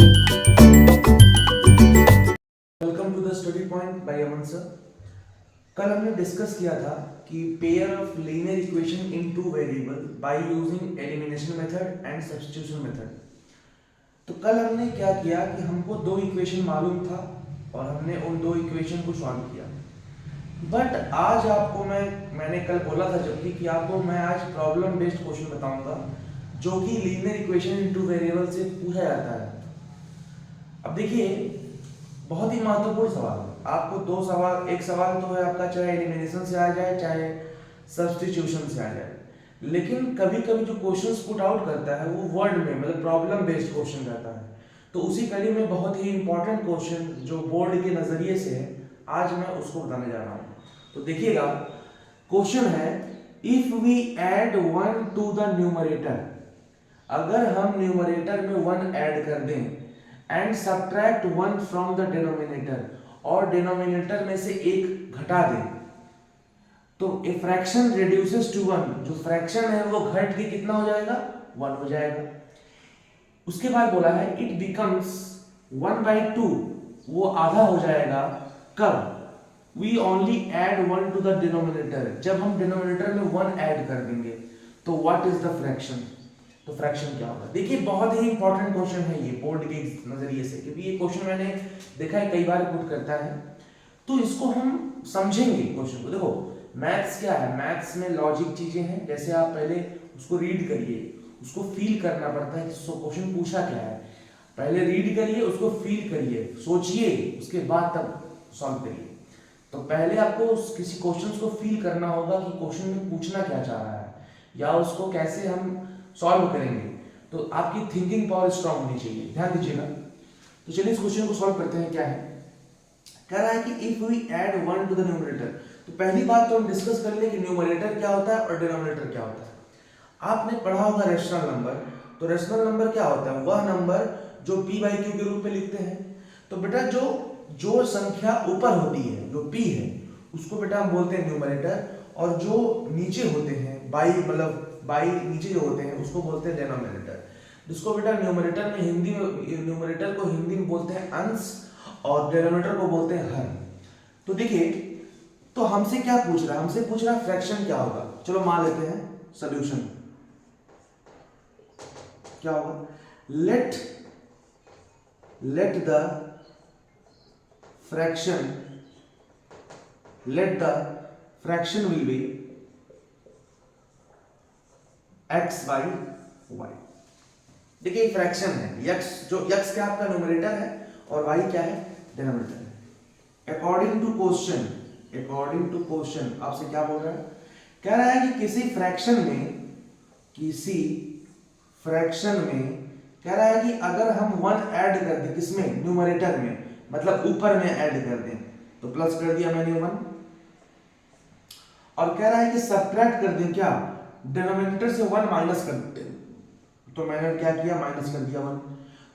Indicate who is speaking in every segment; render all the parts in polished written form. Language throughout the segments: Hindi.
Speaker 1: Welcome to the study point by Aman sir. कल हमने डिस्कस किया था कि pair of linear equation in two variable by using elimination method and substitution method. तो कल हमने क्या किया कि हमको दो इक्वेशन मालूम था और हमने उन दो इक्वेशन को सॉल्व किया। बट आज आपको मैंने कल बोला था जबकि कि आपको मैं आज प्रॉब्लम बेस्ड क्वेश्चन बताऊंगा जो कि linear equation in two variable से पूछा जाता है। अब देखिए, बहुत ही महत्वपूर्ण सवाल है। आपको दो सवाल, एक सवाल तो है आपका चाहे एलिमिनेशन से आ जाए चाहे सब्स्टिट्यूशन से आ जाए, लेकिन कभी कभी जो क्वेश्चंस पुट आउट करता है वो वर्ड में मतलब प्रॉब्लम बेस्ड क्वेश्चन रहता है। तो उसी कड़ी में बहुत ही इंपॉर्टेंट क्वेश्चन जो बोर्ड के नजरिए से है, आज मैं उसको बताने जा रहा हूँ। तो देखिएगा, क्वेश्चन है if we add 1 to the numerator, अगर हम न्यूमरेटर में 1 ऐड कर दें and subtract 1 from the denominator, और डिनोमिनेटर में से 1 घटा दें, तो ए फ्रैक्शन रिड्यूसेस टू 1, जो फ्रैक्शन है वो घट के कितना हो जाएगा, 1 हो जाएगा। उसके बाद बोला है इट बिकम्स 1/2, वो आधा हो जाएगा कब, we only add 1 to the denominator, जब हम डिनोमिनेटर में 1 ऐड कर देंगे। तो व्हाट इज द फ्रैक्शन, तो फ्रैक्शन क्या होगा। देखिए, बहुत ही इंपॉर्टेंट क्वेश्चन है ये बोर्ड के नजरिए से, क्योंकि ये क्वेश्चन मैंने देखा है कई बार पुट करता है, तो इसको हम समझेंगे क्वेश्चन को। देखो, मैथ्स क्या है, मैथ्स में लॉजिक चीजें हैं, जैसे आप पहले उसको रीड करिए, उसको फील करना पड़ता है कि क्वेश्चन पूछा क्या है। पहले रीड करिए, उसको फील करिए, सोचिए, उसके बाद तब सॉल्व करिए। तो पहले आपको किसी क्वेश्चन को फील करना होगा कि क्वेश्चन में पूछना क्या चाह रहा है या उसको कैसे हम सॉल्व करेंगे। तो आपकी थिंकिंग पावर स्ट्रांग होनी चाहिए, ध्यान दीजिएगा। तो चलिए इस क्वेश्चन को सॉल्व करते हैं। क्या है, कह रहा है कि if we add 1 to the numerator, तो पहली बात तो हम डिस्कस कर ले कि न्यूमरेटर क्या होता है और डिनोमिनेटर क्या होता है। आपने पढ़ा होगा रेशनल नंबर, तो रेशनल नंबर क्या होता है, वह नंबर जो p/q के रूप में लिखते हैं। तो बेटा जो संख्या ऊपर होती है, जो p है, उसको बेटा हम बोलते हैं न्यूमरेटर, और जो नीचे होते हैं बाई नीचे जो होते हैं उसको बोलते हैं डिनोमिनेटर, जिसको बेटा न्यूमरेटर में हिंदी में, न्यूमरेटर को हिंदी में बोलते हैं अंश और डिनोमिनेटर को बोलते हैं हर। तो देखिए, तो हमसे क्या पूछ रहा है, हमसे पूछ रहा है फ्रैक्शन क्या होगा। चलो मान लेते हैं सॉल्यूशन क्या होगा, let the fraction will be x/y। देखिए फ्रैक्शन है, x क्या आपका न्यूमरेटर है और y क्या है, डिनोमिनेटर है। अकॉर्डिंग टू क्वेश्चन आपसे क्या बोल रहा है, कह रहा है कि किसी फ्रैक्शन में कह रहा है कि अगर हम 1 ऐड कर दें, किसमें, न्यूमरेटर में, मतलब ऊपर में ऐड कर दें, तो प्लस कर दिया मैंने 1, और कह रहा है कि सब्ट्रैक्ट कर दें, क्या, डिनोमिनेटर से 1 माइनस कर दें, तो मैंने क्या किया, माइनस कर दिया 1।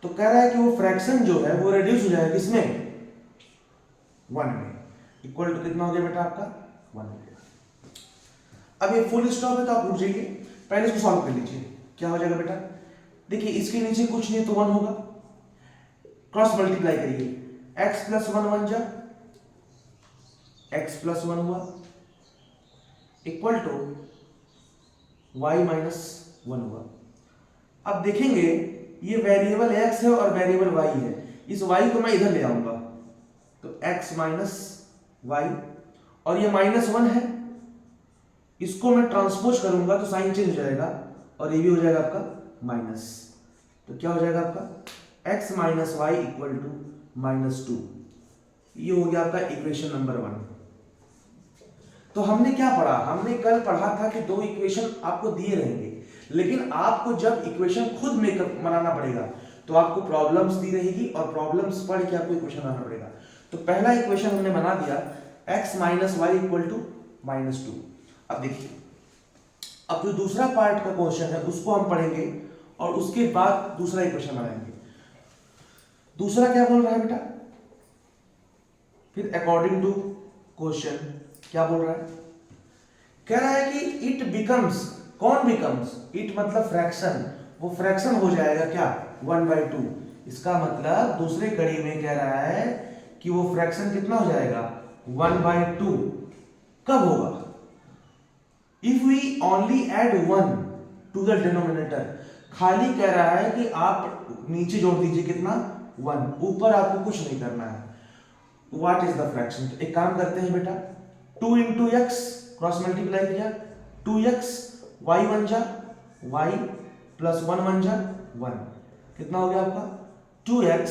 Speaker 1: तो कह रहा है कि वो फ्रैक्शन जो है वो रिड्यूस हो जाएगा किसमें, 1 में, इक्वल टू कितना हो गया बेटा आपका, 1 हो गया। अब ये फुल स्टॉप है तो आप रुक जाइए, पहले इसको सॉल्व कर लीजिए। क्या हो जाएगा बेटा, देखिए इसके नीचे कुछ नहीं तो 1 होगा, क्रॉस मल्टीप्लाई करिए, x + 1 1 जा x + 1 हुआ, इक्वल टू y - 1 हुआ। अब देखेंगे ये वेरिएबल x है और वेरिएबल y है, इस y को मैं इधर ले आऊंगा, तो x - y, और ये -1 है, इसको मैं ट्रांसपोज करूंगा तो साइन चेंज हो जाएगा और ये भी हो जाएगा आपका माइनस। तो क्या हो जाएगा आपका x - y = -2। ये हो गया आपका इक्वेशन नंबर 1। तो हमने क्या पढ़ा, हमने कल पढ़ा था कि दो इक्वेशन आपको दिए रहेंगे, लेकिन आपको जब इक्वेशन खुद मेकअप बनाना पड़ेगा तो आपको प्रॉब्लम्स दी रहेगी और प्रॉब्लम्स पढ़ के आपको इक्वेशन बनाना पड़ेगा। तो पहला इक्वेशन हमने बना दिया x - y = -2। अब देखिए, अब जो दूसरा पार्ट का क्वेश्चन है उसको हम पढ़ेंगे और उसके बाद दूसरा इक्वेशन बनाएंगे। दूसरा क्या बोल रहा है बेटा, फिर अकॉर्डिंग टू क्वेश्चन क्या बोल रहा है, कह रहा है कि इट बिकम्स, कौन बिकम्स, इट मतलब फ्रैक्शन, वो फ्रैक्शन हो जाएगा क्या, 1/2, इसका मतलब दूसरे कड़ी में कह रहा है कि वो फ्रैक्शन कितना हो जाएगा 1/2। कब होगा? If we only add 1 to the denominator. खाली कह रहा है कि आप नीचे जोड़ दीजिए कितना 1, ऊपर आपको कुछ नहीं करना है। What is the fraction? तो एक काम करते हैं बेटा, 2 इंटू एक्स क्रॉस मल्टीप्लाई किया, 2x, y बन जा y प्लस 1 बन जा 1। कितना हो गया आपका 2x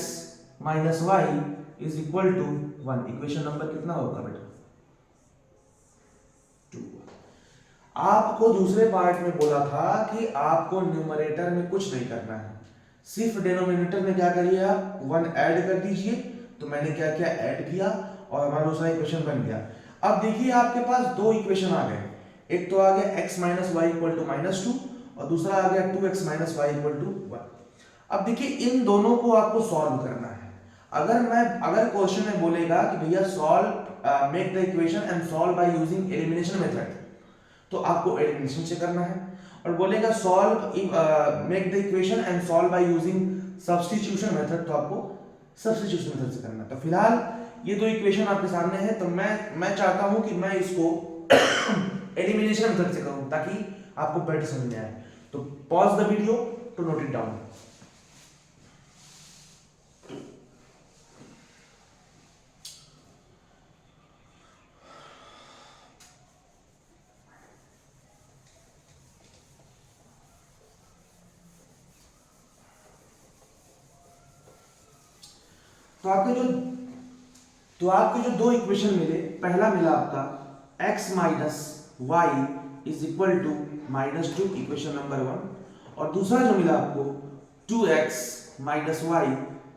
Speaker 1: minus y is equal to 1। Equation number कितना होगा बेटा 2। आपको दूसरे पार्ट में बोला था कि आपको न्यूमरेटर में कुछ नहीं करना है, सिर्फ डिनोमिनेटर में क्या करिए आप 1 ऐड कर दीजिए। तो मैंने क्या किया, ऐड किया और हमारा दूसरा इक्वेशन बन गया। अब देखिए आपके पास दो इक्वेशन आ गए, एक तो आ गया x minus y equal to -2 और दूसरा आ गया 2x minus y equal to 1। अब देखिए इन दोनों को आपको सॉल्व करना है। अगर क्वेश्चन में बोलेगा कि भैया solve make the equation and solve by using elimination method, तो आपको एलिमिनेशन से करना है। और बोलेगा solve make the equation and solve by using substitution method, तो आपको सब्स्टिट्यूशन मेथड से करना है। तो फिलहाल ये दो इक्वेशन आपके सामने है, तो मैं चाहता हूं कि मैं इसको एलिमिनेशन मेथड से करूं ताकि आपको बेटर समझ में आए। तो pause the video to note it down. तो आपके जो दो इक्वेशन मिले, पहला मिला आपका x minus y is equal to -2, equation number 1, और दूसरा जो मिला आपको 2x minus y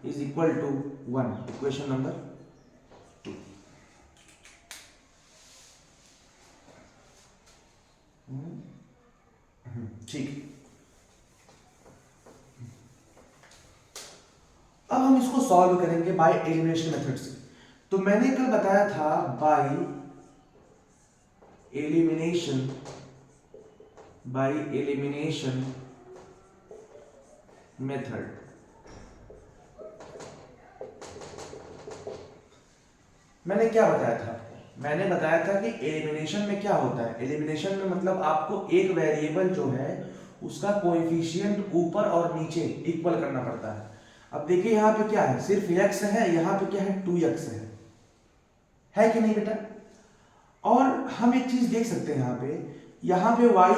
Speaker 1: is equal to 1, equation number 2। ठीक, अब हम इसको सॉल्व करेंगे बाय एलिमिनेशन मेथड से। तो मैंने कल बताया था बाय एलिमिनेशन मेथड। मैंने क्या बताया था? मैंने बताया था कि एलिमिनेशन में क्या होता है। एलिमिनेशन में मतलब आपको एक वेरिएबल जो है उसका कोएफिशिएंट ऊपर और नीचे इक्वल करना पड़ता है। अब देखिए यहाँ पे क्या है, सिर्फ x है, यहाँ पे क्या है 2x है कि नहीं बेटा? और हम एक चीज देख सकते हैं यहाँ पे y,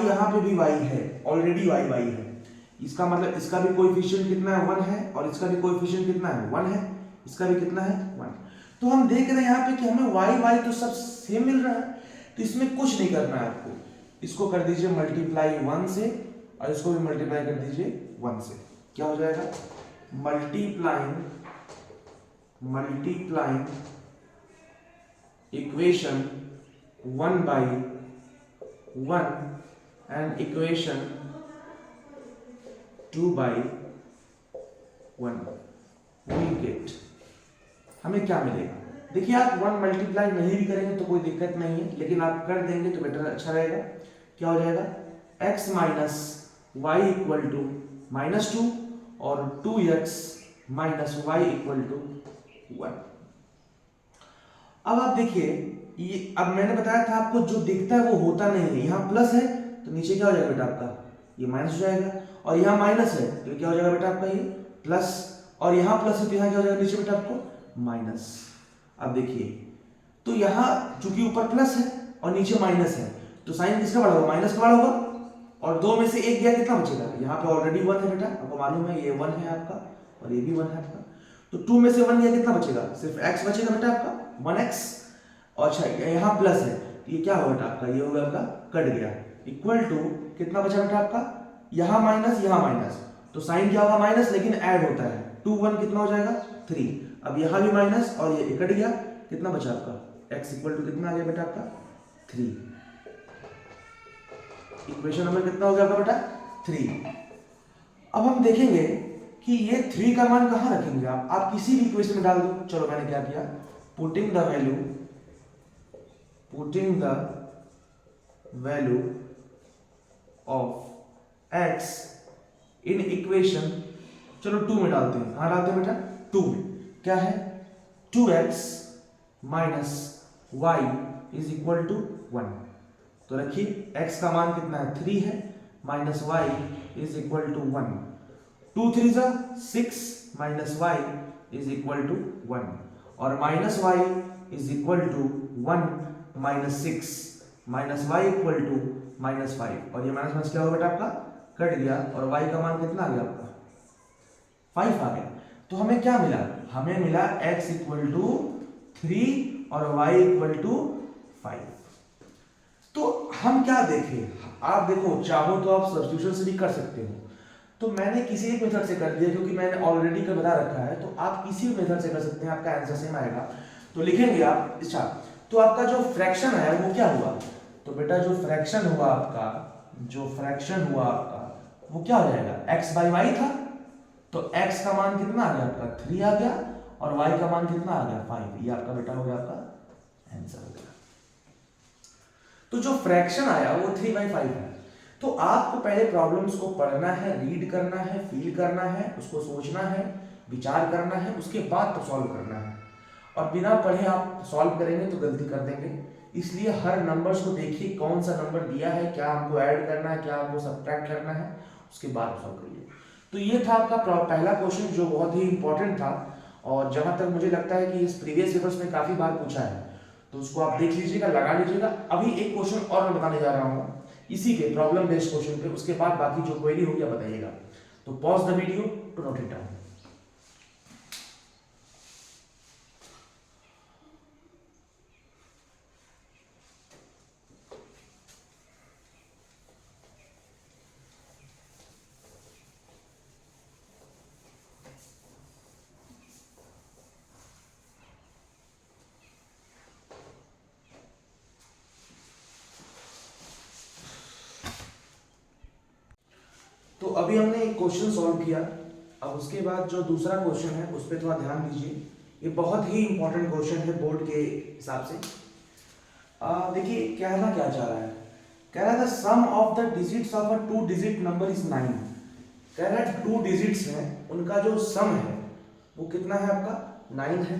Speaker 1: यहाँ पे भी y है, ऑलरेडी y है। इसका मतलब इसका भी कोएफिशिएंट कितना है 1 है, और इसका भी कोएफिशिएंट कितना है 1 है, इसका भी कितना है 1। तो हम देख रहे हैं यहाँ पे कि हमें y तो सब सेम मिल रहा है, तो इसमें कुछ नहीं करना है आपको। इसको कर दीजिए मल्टीप्लाई 1 से, और इसको भी मल्टीप्लाई कर दीजिए 1 से। क्या हो जाएगा? Multiplying equation 1/1 and equation 2/1 we get. हमें क्या मिलेगा? देखिए आप 1 मल्टीप्लाई नहीं भी करेंगे तो कोई दिक्कत नहीं है, लेकिन आप कर देंगे तो बेटर अच्छा रहेगा। क्या हो जाएगा? x minus y equal to -2 और 2x minus y equal to 1। अब आप देखिए ये, अब मैंने बताया था आपको जो दिखता है वो होता नहीं है। यहाँ प्लस है तो नीचे क्या हो जाएगा बेटा आपका, ये माइनस हो जाएगा, और यहाँ माइनस है तो क्या हो जाएगा बेटा आपका ये प्लस, और यहाँ प्लस है तो यहाँ क्या हो जाएगा नीचे बेटा आपको माइनस। अब देखिए तो यहाँ चूंकि ऊपर प्लस है और नीचे माइनस है तो साइन किसका बड़ा होगा? माइनस का बड़ा होगा, और दो में से एक गया कितना बचेगा? यहाँ पे ऑलरेडी 1 है बेटा, आपको मालूम है ये 1 है आपका और ये भी 1 है आपका, तो 2 में से 1 गया कितना बचेगा? सिर्फ x बचेगा बेटा आपका 1x। और अच्छा यहाँ प्लस है तो ये क्या होगा बेटा आपका, ये होगा आपका कट गया, इक्वल टू कितना बचा बेटा आपका? यहाँ माइनस यहाँ माइनस, तो साइन क्या होगा माइनस, लेकिन ऐड होता है 2 1 कितना हो जाएगा 3। अब यहाँ भी माइनस और ये कट गया, कितना बचा आपका x इक्वल टू कितना आ गया बेटा आपका 3। इक्वेशन नंबर कितना हो गया आपका बेटा 3। अब हम देखेंगे कि ये 3 का मान कहां रखेंगे आप किसी भी इक्वेशन में डाल दो। चलो मैंने क्या किया, putting the value of x in equation चलो 2 में डालते हैं, कहाँ डालते हैं बेटा, 2 में। क्या है, 2x minus y is equal to 1। तो रखिए x का मान कितना है, 3 है, minus y is equal to 1। 2 3 जा 6 minus y is equal to 1, और minus y is equal to 1 minus 6 minus y equal to minus 5, और ये माइनस माइनस क्या होगा बेटा आपका, कट गया, और y का मान कितना आ गया आपका, 5 आ गया। तो हमें क्या मिला, हमें मिला x इक्वल टू 3 और y इक्वल टू 5। तो हम क्या देखें, आप देखो चाहो तो आप सब्स्टिट्यूशन से भी कर सकते हो, तो मैंने किसी एक मेथड से कर दिया क्योंकि मैंने ऑलरेडी का बता रखा है, तो आप किसी भी मेथड से कर सकते हैं, आपका आंसर सेम आएगा। तो लिखेंगे आप, अच्छा तो आपका जो फ्रैक्शन है वो क्या हुआ, तो बेटा जो फ्रैक्शन हुआ आपका, जो फ्रैक्शन हुआ आपका वो क्या हो जाएगा, x बाई वाई था, तो x का मान कितना आ गया आपका, 3 आ गया, और y का मान कितना आ गया, 5। ये आपका बेटा हो गया आपका आंसर हो गया। तो जो फ्रैक्शन आया वो 3/5 है। तो आपको पहले प्रॉब्लम्स को पढ़ना है, रीड करना है, फील करना है, उसको सोचना है, विचार करना है, उसके बाद तो सॉल्व करना है। और बिना पढ़े आप सॉल्व करेंगे तो गलती कर देंगे, इसलिए हर नंबर्स को देखिए कौन सा नंबर दिया है, क्या हमको ऐड करना है, क्या हमको सब्ट्रैक्ट करना है, उसके बाद सॉल्व करिए। तो ये था आपका पहला क्वेश्चन जो बहुत ही इंपॉर्टेंट था, और जहां तक मुझे लगता है कि इस प्रीवियस पेपर्स में काफी बार पूछा है, तो उसको आप देख लीजिएगा, लगा लीजिएगा। अभी एक क्वेश्चन और मैं बताने जा रहा हूँ इसी के प्रॉब्लम बेस्ड क्वेश्चन पे, उसके बाद बाकी जो क्वेरी होगी बताइएगा। तो pause the video to note it down. तो अभी हमने एक क्वेश्चन सॉल्व किया, अब उसके बाद जो दूसरा क्वेश्चन है उस पर थोड़ा ध्यान दीजिए, ये बहुत ही इंपॉर्टेंट क्वेश्चन है बोर्ड के हिसाब से। देखिए कहना क्या चाह रहा है, कह रहा था sum of the digits of a 2 digit number is 9। कह रहा है 2 डिजिट्स हैं, उनका जो सम है वो कितना है आपका, 9 है।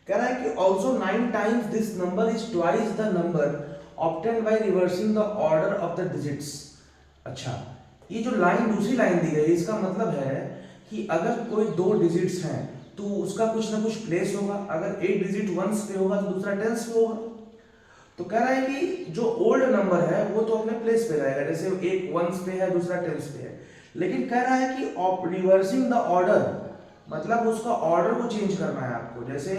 Speaker 1: कह रहा है कि also 9 times this number is twice the number obtained by reversing the order of the digits. अच्छा, ये जो लाइन दूसरी लाइन दी गई है इसका मतलब है कि अगर कोई 2 डिजिट्स हैं तो उसका कुछ ना कुछ प्लेस होगा, अगर एक डिजिट वंस पे होगा तो दूसरा टेंस पे होगा। तो कह रहा है कि जो ओल्ड नंबर है वो तो अपने प्लेस पे रहेगा, जैसे एक वंस पे है दूसरा टेंस पे है, लेकिन कह रहा है कि रिवर्सिंग द ऑर्डर, मतलब उसका ऑर्डर को चेंज करना है आपको, जैसे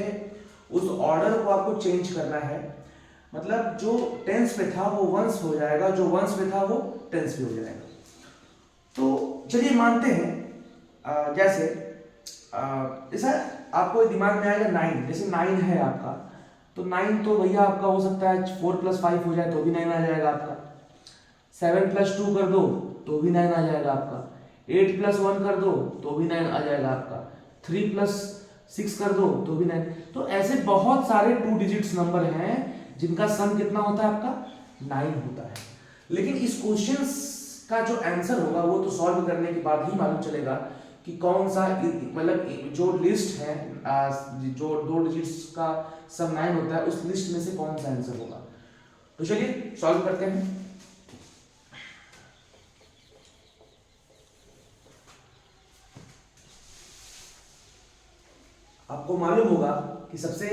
Speaker 1: उस ऑर्डर को आपको चेंज करना है, मतलब जो टेंस पे था वो वंस हो जाएगा, जो वंस पे था वो टेंस पे हो जाएगा। तो चलिए मानते हैं जैसे जैसा आपको दिमाग में आएगा 9, जैसे 9 है आपका, तो 9 तो भैया आपका हो सकता है 4 + 5 हो जाए तो भी 9 आ जाएगा आपका, 7 + 2 कर दो तो भी 9 आ जाएगा आपका, 8 + 1 कर दो तो भी 9 आ जाएगा आपका, 3 + 6 कर दो तो भी 9। तो ऐसे बहुत सारे 2 डिजिट्स नंबर हैं जिनका सम कितना होता है आपका, 9 होता है। लेकिन इस क्वेश्चन का जो आंसर होगा वो तो सॉल्व करने के बाद ही मालूम चलेगा कि कौन सा, मतलब जो लिस्ट है जो 2 डिजिट्स का सम 9 होता है उस लिस्ट में से कौन सा आंसर होगा। तो चलिए सॉल्व करते हैं। आपको मालूम होगा कि सबसे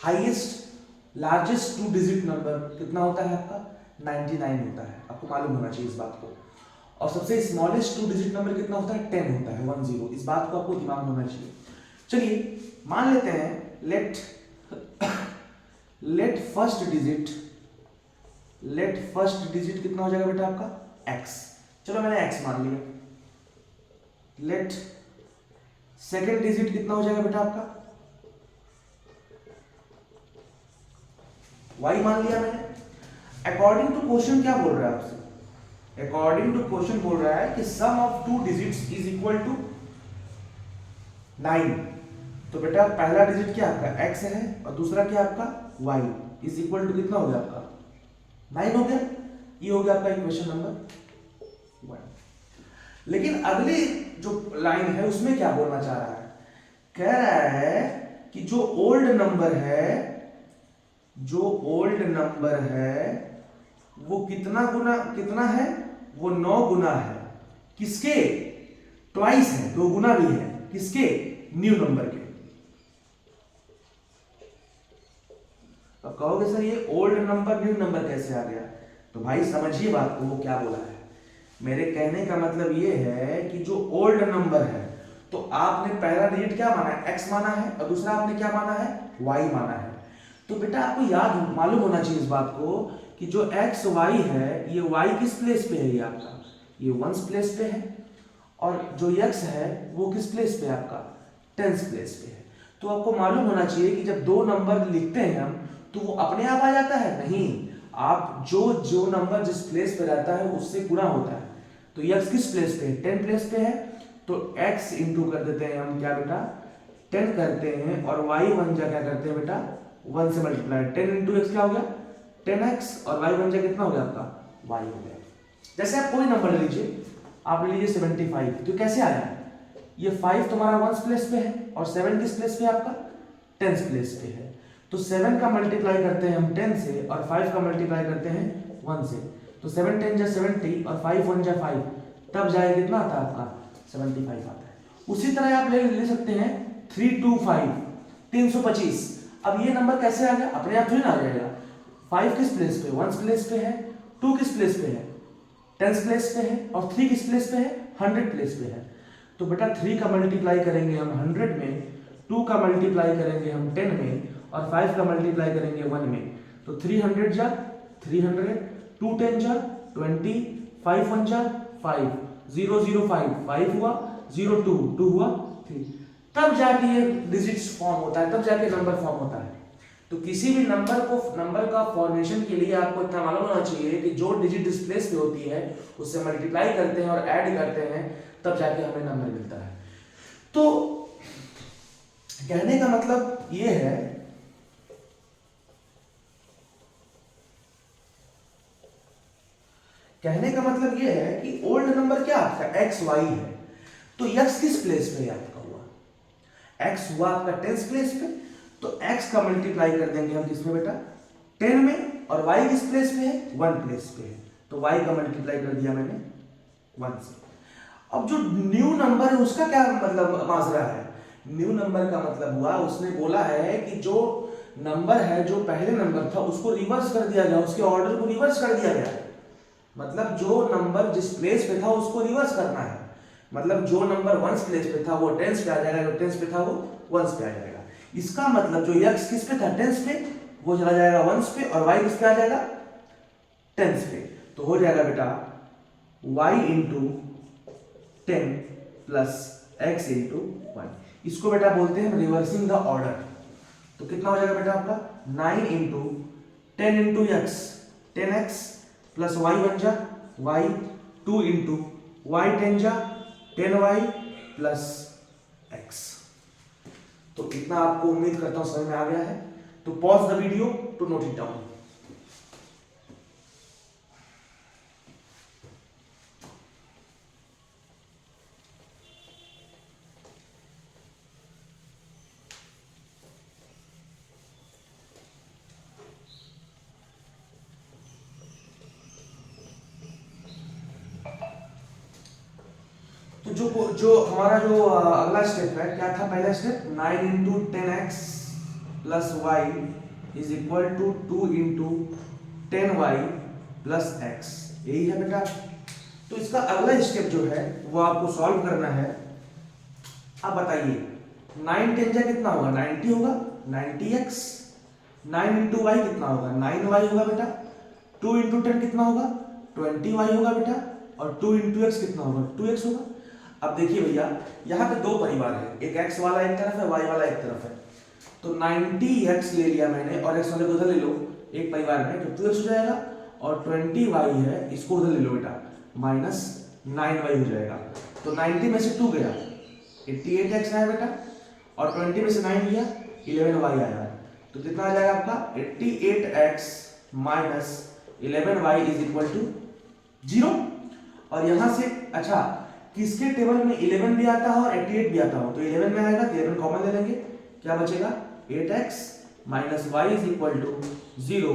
Speaker 1: हाईएस्ट लार्जेस्ट 2 डिजिट नंबर कितना होता है आपका, 99 होता है, आपको मालूम होना चाहिए इस बात को। और सबसे स्मॉलेस्ट 2 डिजिट नंबर कितना होता है, 10 होता है, 10। इस बात को आपको दिमाग में होना चाहिए। चलिए मान लेते हैं लेट फर्स्ट डिजिट कितना हो जाएगा बेटा आपका, x। चलो मैंने x मान लिया। लेट सेकेंड डिजिट कितना हो जाएगा बेटा आपका, y मान लिया मैंने। अकॉर्डिंग टू क्वेश्चन क्या बोल रहा है आपसे, अकॉर्डिंग टू क्वेश्चन बोल रहा है कि sum of 2 digits is equal to 9। तो बेटा पहला डिजिट क्या आपका x है और दूसरा क्या आपका y इज इक्वल टू कितना हो गया आपका, 9 हो गया। ये हो गया आपका इक्वेशन नंबर 1। लेकिन अगली जो लाइन है उसमें क्या बोलना चाह रहा है, कह रहा है कि जो ओल्ड नंबर है वो कितना है, वो 9 गुना है, किसके, ट्वाइस है, 2 गुना भी है, किसके, न्यू नंबर के। अब कहोगे सर ये ओल्ड नंबर न्यू नंबर कैसे आ गया, तो भाई समझिए बात को, वो क्या बोला है। मेरे कहने का मतलब ये है कि जो ओल्ड नंबर है, तो आपने पहला डिजिट क्या माना है, x माना है, और दूसरा आपने क्या माना है, y माना है। तो बेटा आपको याद मालूम होना चाहिए इस बात को कि जो x y है, ये y किस प्लेस पे है, ये आपका ये 1s प्लेस पे है, और जो x है वो किस प्लेस पे है, आपका 10s प्लेस पे है। तो आपको मालूम होना चाहिए कि जब दो नंबर लिखते हैं हम, तो वो अपने आप आ जाता है, नहीं, आप जो नंबर जिस प्लेस पे रहता है उससे गुणा होता है। तो x किस प्लेस पे है, 10 प्लेस पे है, तो x इंटू कर देते हैं हम क्या बेटा, 10 करते हैं, और y बन जा क्या करते हैं बेटा, 1 से मल्टीप्लाई, 10 इंटू एक्स क्या हो गया 10x, और y बन जा कितना हो गया आपका, y हो गया। जैसे आप कोई नंबर ले लीजिए, आप ले लीजिए 75, तो कैसे आया, ये 5 तुम्हारा 1 प्लेस पे है, और 7 किस प्लेस पे है आपका, 10 प्लेस पे है। तो 7 का मल्टीप्लाई करते हैं हम 10 से, और 5 का मल्टीप्लाई करते हैं 1 से, तो 7 10 जा 70, और 5 1 जा 5, तब जाए कितना आता है आपका 75 आता है। उसी तरह आप ले सकते हैं 325, 325। अब ये नंबर कैसे आ गया, अपने आप थोड़ी ना आ जाएगा, 5 किस प्लेस पे, 1 प्लेस पे है, 2 किस प्लेस पे है, 10 प्लेस पे है, और 3 किस प्लेस पे है, 100 प्लेस पे है। तो बेटा 3 का मल्टीप्लाई करेंगे हम 100 में, 2 का मल्टीप्लाई करेंगे हम 10 में, और 5 का मल्टीप्लाई करेंगे 1 में। तो 300 जा 300, 2 10 जा 20, 5 1 जा 5, 0 0 5 5 हुआ, 0 2 2 हुआ 3, तब जाके ये डिजिट्स फॉर्म होता है, तब जाके नंबर फॉर्म होता है। तो किसी भी नंबर का फॉर्मेशन के लिए आपको इतना मालूम होना चाहिए कि जो डिजिट डिस्प्लेस पे होती है उससे मल्टीप्लाई करते हैं और ऐड करते हैं, तब जाके हमें नंबर मिलता है। तो कहने का मतलब ये है कि ओल्ड नंबर क्या आपका एक्स वाई है, तो एक्स किस प्लेस पे आपका हुआ, एक्स हुआ आपका 10 प्लेस पे, तो x का मल्टीप्लाई कर देंगे हम किसमें बेटा 10 में, और y किस प्लेस पे है 1 प्लेस पे है, तो y का मल्टीप्लाई कर दिया मैंने 1 से। अब जो न्यू नंबर है उसका क्या मतलब माजरा है, न्यू नंबर का मतलब हुआ, उसने बोला है कि जो नंबर है, जो पहले नंबर था उसको रिवर्स कर दिया गया, उसके ऑर्डर को रिवर्स कर दिया गया। मतलब जो नंबर जिस प्लेस पे था उसको रिवर्स करना है, मतलब जो नंबर 1 प्लेस पे था वो 10 पे आ जाएगा, जो 10 पे था वो 1 पे आ जाएगा। इसका मतलब जो x किस पे था 10 पे, वो चला जाएगा 1 पे, और y किस पे आ जाएगा 10 पे। तो हो जाएगा बेटा y into 10 plus x into 1। इसको बेटा बोलते हैं रिवर्सिंग द ऑर्डर। तो कितना हो जाएगा बेटा आपका 9 into 10 into x 10x plus y बन जा y, 2 इंटू y 10 जा 10y प्लस x। तो इतना आपको उम्मीद करता हूं समझ में आ गया है। तो pause the video to note it down. तो जो हमारा जो अगला स्टेप है, क्या था पहला step 9 into 10x plus y is equal to 2 into 10y plus x, यही है बेटा। तो इसका अगला स्टेप जो है वो आपको सॉल्व करना है। अब बताइए 9 10 जा कितना होगा 90 होगा, 90x, 9 इंटू वाई कितना होगा 9y होगा बेटा, 2 इंटू 10 कितना होगा 20y होगा बेटा, और 2 इंटू एक्स कितना होगा 2x होगा। अब देखिए भैया यहाँ पे दो परिवार है, एक x वाला एक तरफ है, y वाला एक तरफ है। तो 90x ले लिया मैंने और x वाले को उधर ले लो एक परिवार में, तो 2x हो जाएगा, और 20y है इसको उधर ले लो बेटा माइनस 9y हो जाएगा। तो 90 में से 2 गया 88x आया बेटा, और 20 में से 9 गया 11y आया। तो कितना आ जाएगा आपका 88x minus 11y is equal to 0। और यहां से अच्छा किसके टेबल में 11 भी आता हो और 88 भी आता हो, तो 11 में आएगा तो 11 कॉमन ले लेंगे, क्या बचेगा 8x minus y is equal to 0,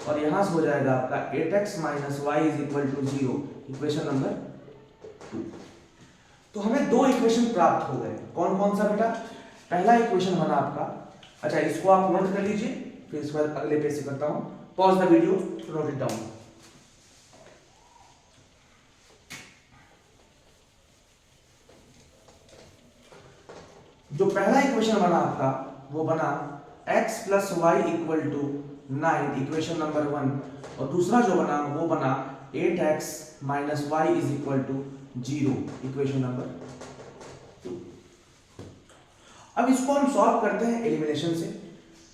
Speaker 1: और यहां से हो जाएगा आपका 8x minus y is equal to 0, equation number 2। तो हमें दो इक्वेशन प्राप्त हो गए, कौन कौन सा बेटा, पहला इक्वेशन बना आपका, अच्छा इसको आप नोट कर लीजिए, फिर इसके बाद अगले पेज से करता हूं, pause the video to note it down. जो पहला इक्वेशन बना आपका वो बना x plus y equal to 9, equation number 1, और दूसरा जो बना वो बना 8x minus y is equal to 0, equation number 2। अब इसको हम सॉल्व करते हैं एलिमिनेशन से।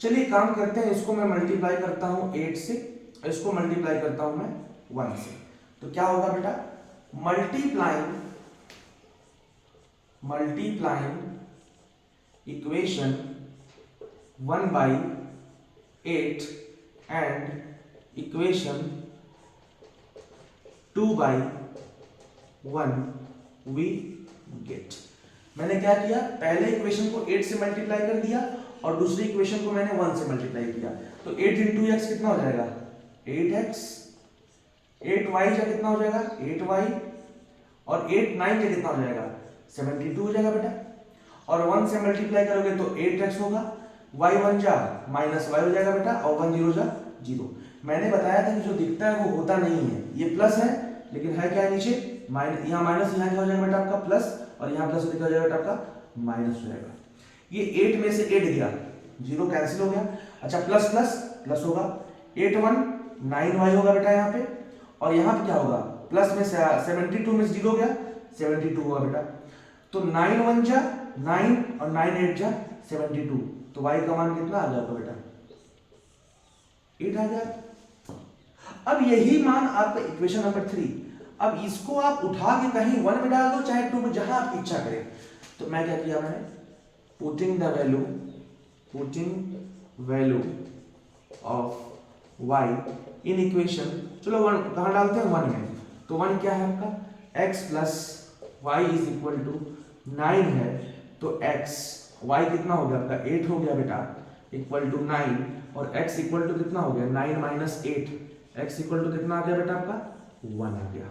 Speaker 1: चलिए काम करते हैं, इसको मैं मल्टीप्लाई करता हूं 8 से, इसको मल्टीप्लाई करता हूं मैं 1 से, तो क्या होगा बेटा, multiplying equation 1/8 and equation 2/1 we get. मैंने क्या किया, पहले इक्वेशन को 8 से मल्टीप्लाई कर दिया और दूसरी इक्वेशन को मैंने 1 से मल्टीप्लाई किया, तो 8 इंटू एक्स कितना हो जाएगा 8x, 8y जा कितना हो जाएगा 8y, और 8 9 जा कितना हो जाएगा 72 हो जाएगा बेटा, और 1 से मल्टीप्लाई करोगे तो 8x होगा, y1 जा माइनस y हो जाएगा बेटा, और 1 0 जा 0। मैंने बताया था कि जो दिखता है वो होता नहीं है, ये प्लस है लेकिन है क्या नीचे माइनस, यहाँ माइनस, यहाँ क्या हो जाएगा बेटा आपका प्लस, और यहाँ प्लस हो जाएगा बेटा आपका माइनस हो जाएगा। ये 8 में से 8 गया, 0 कैंसिल हो गया, अच्छा प्लस प्लस प्लस होगा, 8 1 9y होगा बेटा यहाँ पे, और यहाँ पे क्या होगा प्लस में 72 में से 0 गया 72 होगा बेटा, तो 9 1 जा 9 और 9 8 जा 72, तो y का मान कितना आ जाएगा बेटा 8 आ गया। अब यही मान आपका इक्वेशन नंबर 3, अब इसको आप उठा के कहीं 1 में डाल दो चाहे 2 में, जहां आपकी इच्छा करे। तो मैं क्या किया, मैंने putting value of y in equation, चलो 1 कहां डालते हैं 1 में, तो 1 क्या है आपका x plus y is equal to 9 है, तो x y कितना हो गया आपका 8 हो गया बेटा, इक्वल टू 9, और x इक्वल टू कितना हो गया 9 माइनस 8, x इक्वल टू कितना आ गया बेटा आपका 1 आ गया।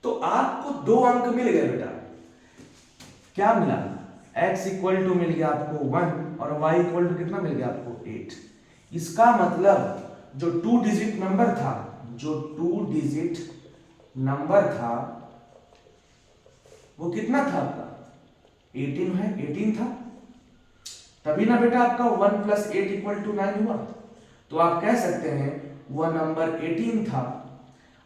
Speaker 1: तो आपको 2 अंक मिल गए बेटा, क्या मिला, x इक्वल टू मिल गया आपको 1 और y इक्वल टू कितना मिल गया आपको 8। इसका मतलब जो 2 डिजिट नंबर था, वो कितना था आपका 18 है, 18 था, तभी ना बेटा आपका 1 प्लस 8 इक्वल टू 9 हुआ। तो आप कह सकते हैं वह नंबर 18 था।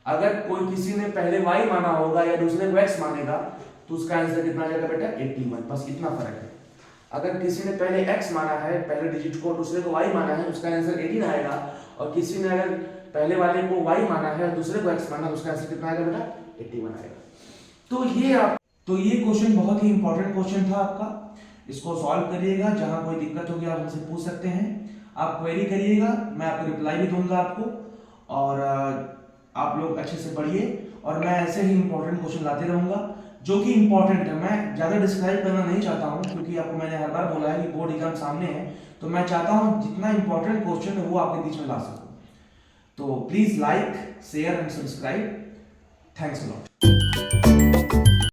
Speaker 1: अगर कोई किसी ने पहले y माना होगा या दूसरे को x मानेगा तो उसका आंसर कितना आ जाएगा बेटा 81, बस इतना फर्क है। अगर किसी ने पहले x माना है, पहले डिजिट को, दूसरे को y माना है, उसका आंसर 18 आएगा, और किसी ने अगर पहले वाले को y माना है और दूसरे को x माना है, उसका आंसर कितना आएगा बेटा 81 आएगा। तो ये क्वेश्चन बहुत ही इंपॉर्टेंट क्वेश्चन था आपका, इसको सॉल्व करिएगा, जहां कोई दिक्कत होगी आप हमसे पूछ सकते हैं, आप क्वेरी करिएगा, मैं आपको रिप्लाई भी दूंगा आपको, और आप लोग अच्छे से पढ़िए, और मैं ऐसे ही इंपॉर्टेंट क्वेश्चन लाते रहूंगा जो कि इंपॉर्टेंट है। मैं ज़्यादा डिस्क्राइब करना नहीं चाहता हूँ, क्योंकि आपको मैंने हर बार बोला है कि बोर्ड एग्जाम सामने है, तो मैं चाहता हूँ जितना इंपॉर्टेंट क्वेश्चन है वो आपके बीच में ला सकूँ। तो please like, share and subscribe. Thanks a lot.